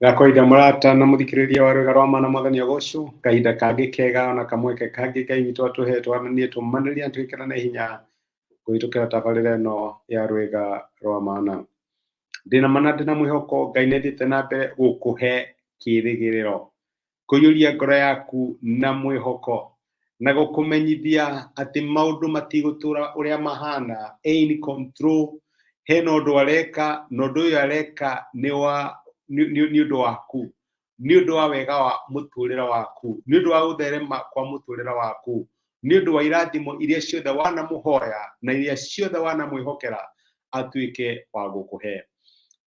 Gakoida murata na muthikiriria wa Rwega rwa Mana Mwathani Agocwo kahinda kangi kega na kamweke kangi Ngai witũ atuhetwo ananie tumaniria twikira na hinya kuhitukira tabarĩra ĩno ya Rwega rwa Mana. Ndina mana ndina mwĩhoko Ngai nĩthiĩte na mbere gũkũhe kĩĩrĩgĩrĩro, kũiyũria ngoro yaku na mwĩhoko na gũkũmenyithia atĩ maũndũ matigũtũra ũrĩa mahana, in control. Hena ũndũ areka na ũndũ ũyũ areka nĩ ũndũ waku, nĩ ũndũ wa wega wa mũtũrĩre waku, nĩ ũndũ wa gũtherema kwa mũtũrĩre waku, nĩ ũndũ wa irathimo iria ciothe wanamũhoya na iria ciothe wanamwĩhokera atuĩke wa gũkũhe.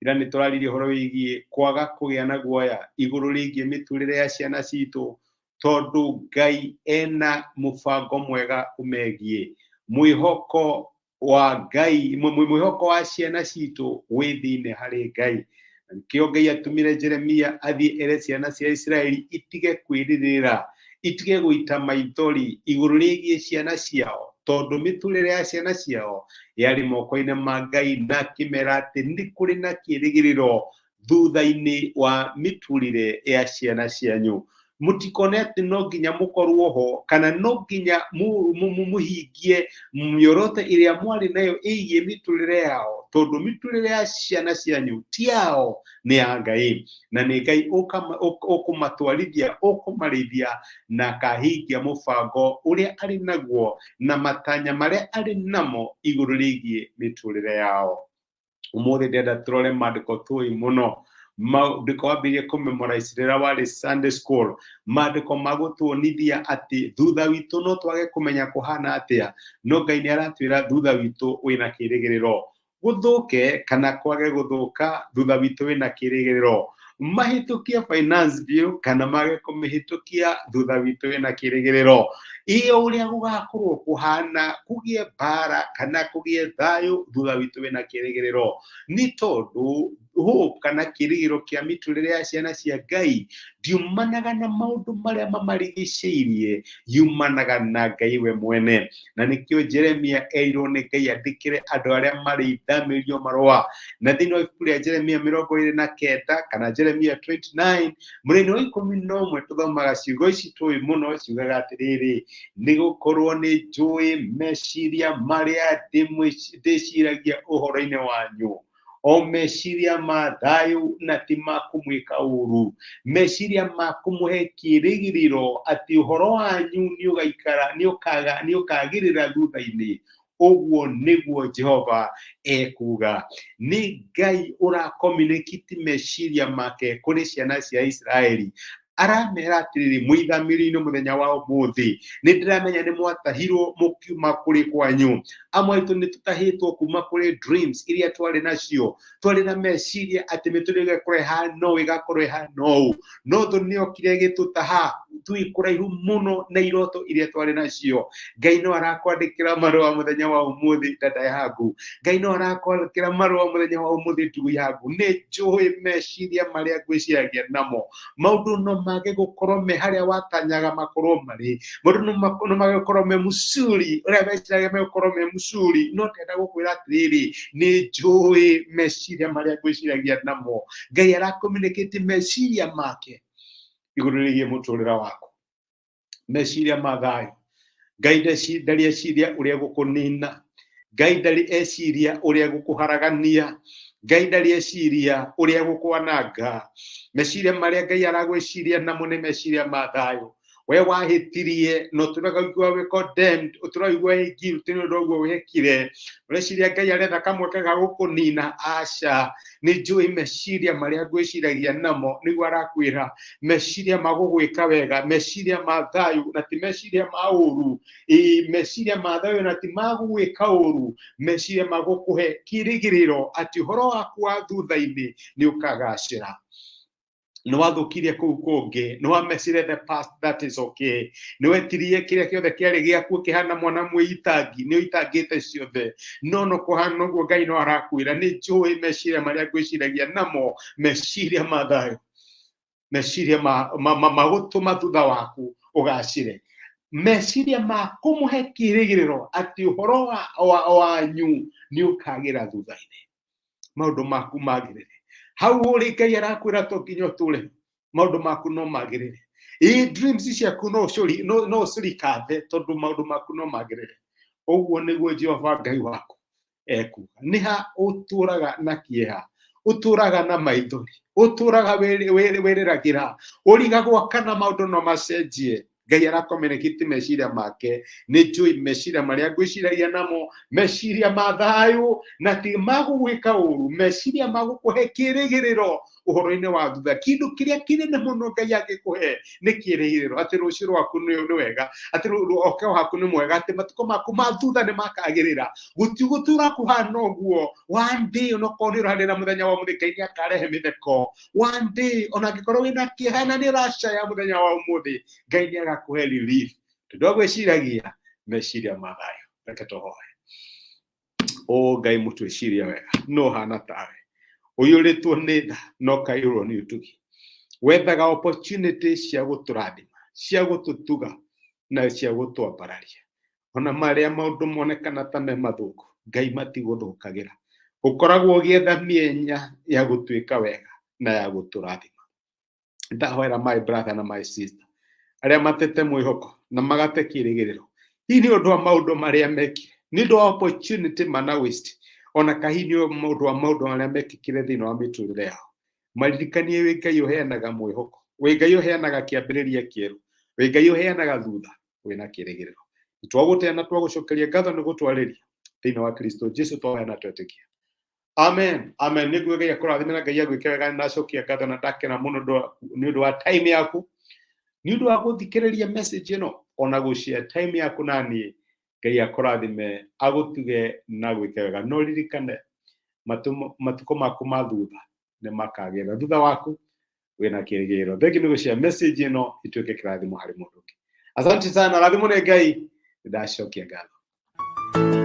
Ira nĩ tũraririe ũhoro wĩgiĩ kwaga kũgĩa na guoya igũrũ rĩgiĩ mĩtũrĩre ya ciana citũ, tondũ Ngai ena mũbango mwega ũmegiĩ. Mwĩhoko wa Ngai, mwĩhoko wa ciana citũ wĩ thĩinĩ harĩ Ngai. Nikĩo Ngai atumire Jeremia athiĩ ere ciana cia Isiraeli itige kwĩrĩrĩra, itige gũita maithori igũrũ rĩgiĩ ciana ciao, tondũ mĩtũrĩre ya ciana ciao yarĩ moko-inĩ ma Ngai, na akĩmera atĩ nĩ kũrĩ na kĩĩrĩgĩrĩro thutha-inĩ wa mĩtũrĩre ya ciana cianyu. Mũtikone atĩ no nginya mũkorwo ho kana no nginya mũhingie mĩoroto ĩrĩa mwarĩ nayo ĩgiĩ mĩtũrĩre yao, tondũ mĩtũrĩre ya ciana cianyu ti yao, nĩ ya Ngai, na nĩ Ngai ũkũmatwarithia, ũkũmarĩithia na akahingia mũbango ũrĩa arĩ naguo na matanya marĩa arĩ namo igũrũ rĩgiĩ mĩtũrĩre yao. Ũmũthĩ ndĩrenda tũrore maandĩko tũĩ mũno, maandĩko wambĩrĩrie kũmemorize rĩrĩa warĩ Sunday school, maandĩko magũtuonithia atĩ thutha witũ no twage kũmenya kũhana atĩa, no Ngai nĩ aratwĩra thutha witũ wĩna kĩĩrĩgĩrĩro. Gũthũke kana kwage gũthũka, thutha witũ wĩna kĩĩrĩgĩrĩro. Mahĩtũkie finance bill kana mage kũmĩhĩtũkia, thutha witũ wĩna kĩĩrĩgĩrĩro. Iyo ũrĩa gũgakorwo kũhana, kũgĩe mbara kana kũgĩe thayũ, thutha witũ wĩna kĩĩrĩgĩrĩro. Nĩ tondũ hope kana kĩĩrĩgĩrĩro kĩa mĩtũrĩre ya ciana cia Ngai ndiumanaga na maũndũ marĩa mamarigicĩirie, yumanaga na Ngai we mwene. Na nĩkĩo Jeremia erirwo nĩ Ngai andĩkĩre andũ arĩa marĩ ithamĩrio marũa, na thĩinĩ wa ibuku rĩa Jeremia 29 kana Jeremia 29 mũthenya wa 11 tũthomaga ciugo ici tũĩ mũno, ciugaga atĩrĩrĩ: nĩ gũkorwo nĩ njũĩ meciria marĩa ndĩciragia ũhoro-inĩ wanyu, o meciria ma thayũ na ti ma kũmwĩka ũũru, meciria ma kũmũhe kĩĩrĩgĩrĩro atĩ ũhoro wanyu nĩ ũkagĩrĩra thutha-inĩ. Ũguo nĩguo Jehova ekuga. Nĩ Ngai ũrakominicate meciria make kũrĩ ciana cia Isiraeli. Aramera atĩrĩrĩ, mwĩthamĩrio-inĩ mũthenya wa ũmũthĩ, nĩ ndĩramenya nĩ mwatahirwo mũkiuma kũrĩ kwanyu. Amwe aitũ nĩ tũtahĩtwo kuma kũrĩ dreams iria twarĩ nacio, twarĩ na meciria atĩ mĩtũrĩre ĩgakorwo ĩhana ũũ, ĩgakorwo ĩhana ũũ, no thũ nĩyokire ĩgĩtũtaha tũĩ kũraihu mũno na iroto iria twarĩ nacio. Ngai no arakwandĩkĩra marũa mũthenya wa ũmũthĩ, dada yangu. Ngai no arakwandĩkĩra marũa mũthenya wa ũmũthĩ, ndugu yangu. Nĩ njũĩ meciria marĩa ngwĩciragia namo. Maũndũ no mage gũkorwo me harĩa watanyaga makorwo marĩ, maũndũ no mage gũkorwo me mũcuri ũrĩa meciragia megũkorwo me mũcuri, no ndĩrenda gũkwĩra atĩrĩrĩ, nĩ njũĩ meciria marĩa ngwĩciragia namo. Ngai arakominicate meciria make igũrũ rĩgiĩ mũtũrĩre waku, meciria ma thayũ. Ngai ndarĩ eciria ũrĩa gũkũnina, Ngai ndarĩ eciria ũrĩa gũkũharagania, Ngai ndarĩ eciria ũrĩa gũkwananga. Meciria marĩa Ngai aragwĩciria namo nĩ meciria ma thayũ. We wahĩtirie no tũraigua wĩ condemned, ũtũraigua wĩ guilty nĩ ũndũ ũguo wĩkire, ũreciria Ngai arenda kamweke ga gũkũnina. Aca, nĩ njũĩ meciria marĩa ngwĩciragia namo, nĩguo arakwĩra meciria ma gũgwĩka wega, meciria ma thayũ na ti meciria ma ũũru. Meciria ma thayũ na ti ma gũgwĩka ũũru, meciria ma gũkũhe kĩĩrĩgĩrĩro atĩ ũhoro waku wa thutha-inĩ nĩ ũkagacĩra. no wathukirie kuu kungi no wamecire the past, that is okay. No wetirie kiria kiothe kiari giaku kihana mwana mwitangi ni uitangite ciothe no kuhana guo Ngai no arakwira ni njui meciria maria ngwiciragia namo meciria ma thayu, meciria magutuma thutha waku ugacire, meciria ma kumuhe kirigiriro ati uhoro wanyu ni ukagira thutha-ini, maundu maku magirire hau uri Ngai arakwira to nginya uture maundu maku no magirire, dreams ciaku no cirikathe tondu maundu maku no magirire. Uguo niguo Jehova Ngai waku ekuga. Niha uturaga na kieha, uturaga na maithori, uturaga wiriragira, urigagwo kana maundu no macenjie. Ngai arakomerekiti meciria make ni njui meciria maria ngwiciragia namo, meciria ma thayu na ti magugwika uru, meciria magukuhe kirigiriro uhoro-ini wa thutha. Kindu kiria kinene muno Ngai agikuhe ni kirigiriro ati rucio rwaku ni wega, ati oke waku ni mwega, ati matuko maku ma thutha ni makagirira, gutigotura kuhana uguo. One day no koni rande na muthenya wa muthi Ngai akarehe mitheko. One day ona gikorwo wina kihana ni racaya muthenya wa umuthi Ngai ni kuhe relief. Tudogwiciragia meciria ma thayu. Reke tuhoe. Ngai mutwiciria wega no hana tawe uyuritwo ni tha no kairwo ni utugi, wethaga opportunity cia guturathima, cia gututuga na cia gutwambararia. Ona maria maundu monekana ta me mathuku Ngai matiguthukagira, ukoragwo ugietha mienya ya gutwika wega na ya guturathima. Ndahoera my brother na my sister aria matete mwihoko na magate kirigiriro, hii ni undu wa maundu maria mekire, ni undu wa opportunity mana waste, ona kahini maundu wa maundu maria mekikire thini wa miturire yao. Maririkanie wi Ngai uheanaga mwihoko, wi Ngai uheanaga kiambiriria kieru, wi Ngai uheanaga thutha wina kirigiriro. Twaguteana twagucokeria ngatho ni gutwariria thini wa Kristo Jesu twaheana twetikia. Amen, amen. Niguo Ngai akurathimira, Ngai agwike wega. Na cokia ngatho na ndakena muno ni undu wa time yaku, ni undu wa guthikiriria message ino ona gushare time yaku nani. Ngai akurathime agutuge na gwike wega. No ririkane matuko maku ma thutha ni makagira thutha waku wina kirigiro. Thank you ni gushare message ino ituike kirathimo hari mundu. Asante sana, rathimo ni Ngai. Ndacokia ngatho.